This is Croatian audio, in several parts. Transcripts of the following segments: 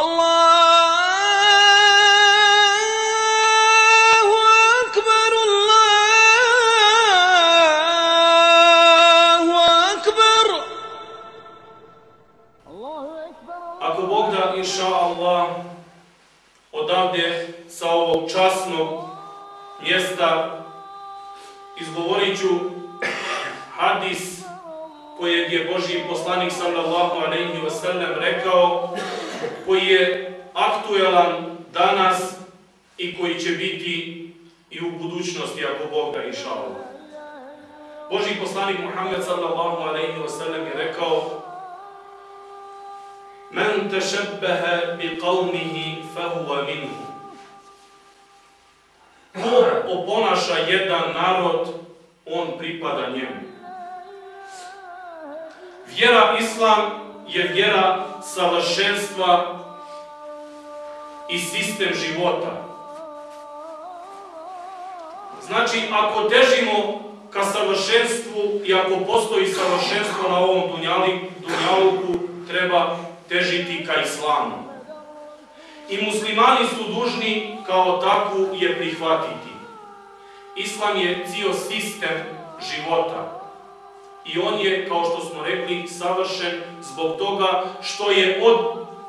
Allahu akbar, Allahu akbar. Ako Bog da, inša Allah, odavde sa ovog časnog mjesta izgovorit ću hadis kojeg je Božji poslanik sallallahu alejhi ve sellem rekao, koji je aktuelan danas i koji će biti i u budućnosti, ako Bog da, inša Allah. Božji poslanik Muhammed sallallahu alejhi ve sellem je rekao: Men tešebbehe bi qavmihi fahuva minhu. Ko oponaša jedan narod, on pripada njemu. Vjera Islam je vjera savršenstva i sistem života. Znači, ako težimo ka savršenstvu i ako postoji savršenstvo na ovom dunjaluku, treba težiti ka islamu. I muslimani su dužni kao takvu je prihvatiti. Islam je cijel sistem života. I on je, kao što smo rekli, savršen zbog toga što je od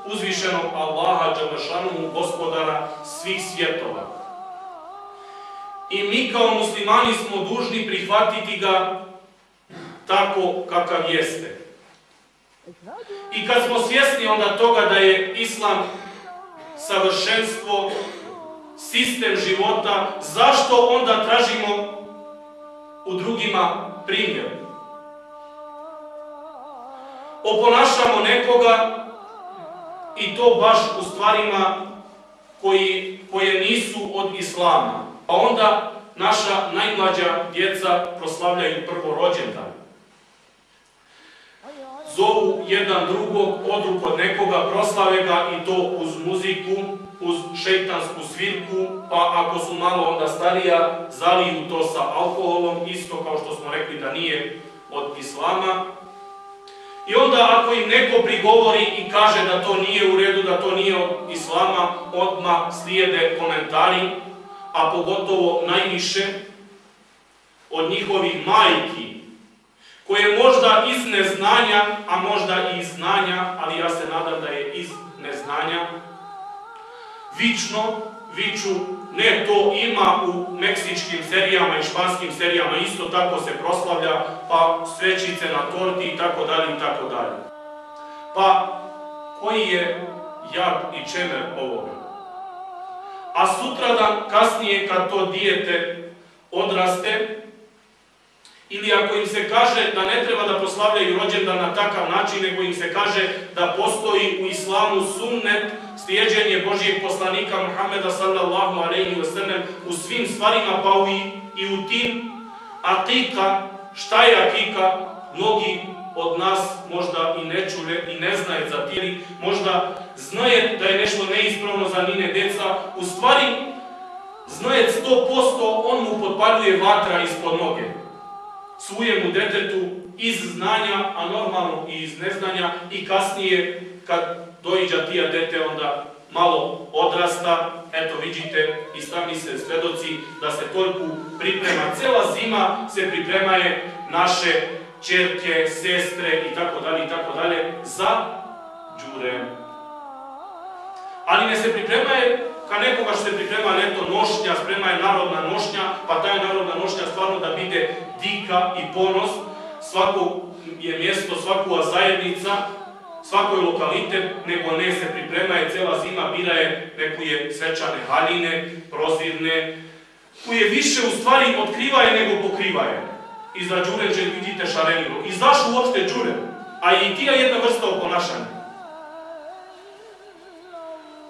uzvišenog Allaha dželešanuhu, gospodara svih svjetova. I mi kao muslimani smo dužni prihvatiti ga tako kakav jeste. I kad smo svjesni onda toga da je Islam savršenstvo, sistem života, zašto onda tražimo u drugima primjer? Oponašamo nekoga i to baš u stvarima koje nisu od Islama. Pa onda naša najmlađa djeca proslavljaju prvo rođendan. Zovu jedan drugog, odu kod nekoga, proslave ga i to uz muziku, uz šejtansku svirku, pa ako su malo onda starija, zaliju to sa alkoholom, isto kao što smo rekli da nije od Islama. I onda ako im neko prigovori i kaže da to nije u redu, da to nije od Islama, odmah slijede komentari, a pogotovo najviše od njihovih majki, koje možda iz neznanja, a možda i iz znanja, ali ja se nadam da je iz neznanja, viču, ne, to ima u meksičkim serijama i španskim serijama, isto tako se proslavlja, pa svećice na torti i tako dalje i tako dalje. Pa koji je jad i čemer ovoga? A sutradan, kasnije, kad to dijete odraste, ili ako im se kaže da ne treba da proslavljaju rođendan na takav način, nego im se kaže da postoji u islamu sunnet, slijeđenje Božijeg poslanika Muhammeda sallallahu alejhi ve sellem u svim stvarima, pa i u tim akika. Šta je akika? Mnogi od nas možda i ne čule i ne znaju za tijeli, možda znaje da je nešto neispravno za njine deca, u stvari znaje 100%, on mu potpaljuje vatra ispod noge. Svuje mu detetu iz znanja, a normalno i iz neznanja, i kasnije kad doiđa tija dete, onda malo odrasta, eto vidite i sami se svedoci da se toliko priprema, cijela zima se pripremaje naše ćerke, sestre i tako dalje za đure. Ali ne se pripremaje ka nekoga što se priprema neto nošnja, sprema je narodna nošnja, pa ta narodna nošnja stvarno da bude dika i ponos, svako je mjesto, svaka zajednica, svakoj lokalitet, nego ne se priprema je cijela zima, bira je nekuje svečane haljine, prozirne, koje više u stvari otkrivaje nego pokrivaje. I za đurenđe vidite šarenilo. I zašto uopšte đuren? A i tija jedna vrsta oponašanja.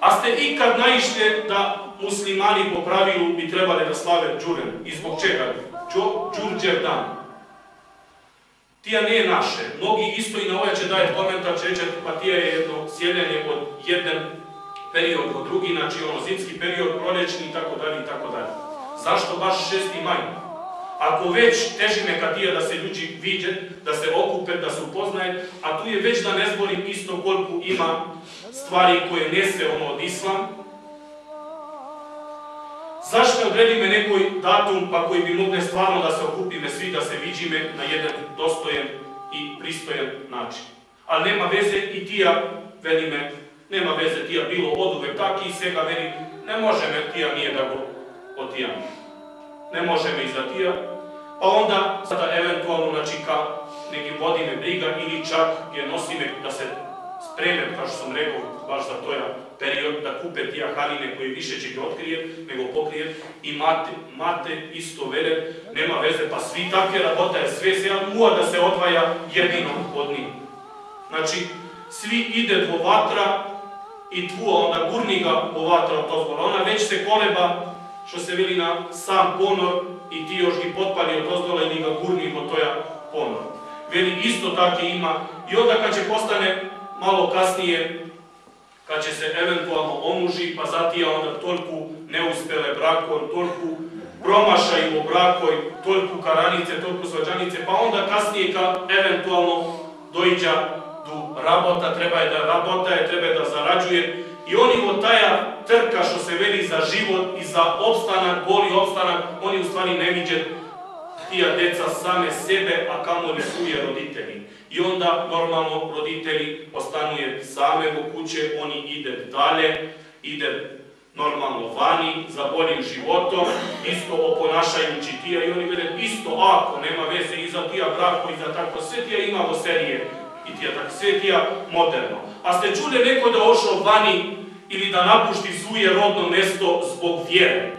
A ste ikad naišli da muslimani po pravilu bi trebali da slave đuren? I zbog čega? Đurđev dan. Tija nije naše. Mnogi isto i na ovaj će daje komentar, će reći, pa tija je jedno sjeljenje od jedan period od drugi, znači ono zimski period, proljećni i tako dalje i tako dalje. Zašto baš 6. maj? Ako već teži neka tija da se ljudi vide, da se okupe, da se upoznaje, a tu je već da ne zborim isto koliko ima stvari koje nese od islam. Zašto odredi me nekoj datum pa koji bi mogle stvarno da se okupime svi, da se viđime na jedan dostojen i pristojan način. Ali nema veze i tija, veli me, nema veze tija bilo od uvek taki i svega veli, ne može me tija nije da go otijam. Ne može me iza tija, pa onda sada eventualno, znači ka neki vodi me briga ili čak je nosi me da se spremem, kao što sam rekao, baš za toja period, da kupe tija haline koji više će ga otkrije, nego pokrije i mate isto vele, nema veze, pa svi takve rabotaje, sve se muva da se odvaja jedino od njih. Znači, svi ide do vatra i tvuo, onda gurni ga do vatra od tozgola, ona već se koleba, što se veli na sam ponor i ti još i potpali od tozgola ili ga gurni od toja ponor. Veli isto tako ima i onda kad će postane malo kasnije, kad će se eventualno omuži, pa zatija onda toliko neuspele brakoj, toliko promašaju u brakoj, toliko karanice, toliko svađanice, pa onda kasnije kad eventualno dođa do rabota, treba je da rabotaje, treba je da zarađuje i oni od taja trka što se veli za život i za opstanak, goli opstanak, oni u stvari ne viđe tija deca same sebe, a kamoli suje roditelji. I onda normalno roditelji ostanuje same u kuće, oni ide dalje, ide normalno vani, za boljim životom, isto oponašajući tija i oni vele isto ako nema veze i za tija brako i za tako, sve tija imamo serije i tija tako, sve tija moderno. A ste čuli neko da ošao vani ili da napušti svoje rodno mesto zbog vjere?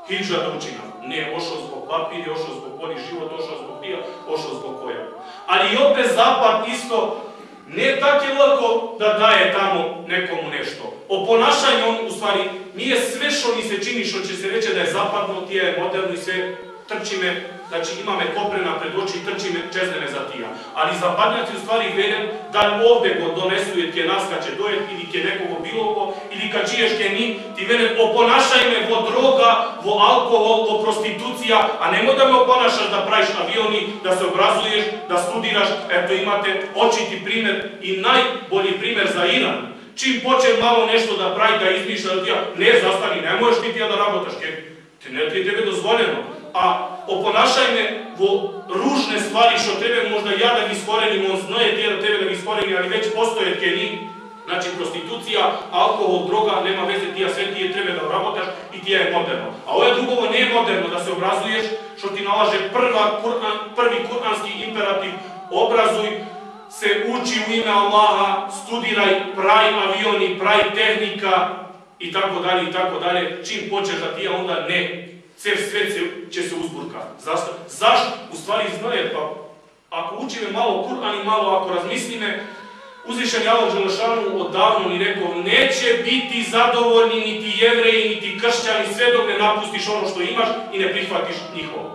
Hidža da učina. Ne, ošao zbog papiri, ošao zbog bolji život, ošao zbog tija, ošao zbog koja. Ali i opet zapad isto ne tako je lako da daje tamo nekomu nešto. O ponašanju on u stvari nije sve što mi se čini što će se reći da je zapadno, tija je moderno i sve trči me, znači ima me koprena pred oči i trči me čezne me za tija. Ali zapadnjaci u stvari vjerujem da ovdje go donesu jer tje nas kad će dojet ili tje nekogo bilo ko ili kad čiješ tje ni, ti vjerujem oponašaj me vo droga, vo alkohol, vo prostitucija, a nemoj da me oponašaš da praviš avioni, da se obrazuješ, da studiraš, eto imate očiti primjer i najbolji primjer za Iran. Čim poče malo nešto da pravi, da izmišlja da tija, ne zastani, ne možeš ti tija da rabotaš, ne ti je tebe dozvoljeno. A oponašaj me vo ružne stvari što treba možda ja da gi iskorenim, on znaje tije da tebe da gi iskorenim, ali već postoje tje ni. Znači prostitucija, alkohol, droga, nema veze tija, sve tije treba da rabotaš i tija je moderno. A ovo je drugovo nije moderno da se obrazuješ, što ti nalaže prvi kuranski imperativ, obrazuj se, uči u ime Allaha, studiraj, pravi avioni, pravi tehnika i tako dalje i tako dalje. Čim počeš da tija onda ne. Sve će se uzburkati. Zašto? Zašto? U stvari znaje, pa ako učime malo Kur'an i malo ako razmislime, uzvišen je Allah Đelešanu odavno mi rekao, neće biti zadovoljni niti jevreji, niti kršćani sve dok ne napustiš ono što imaš i ne prihvatiš njihovo.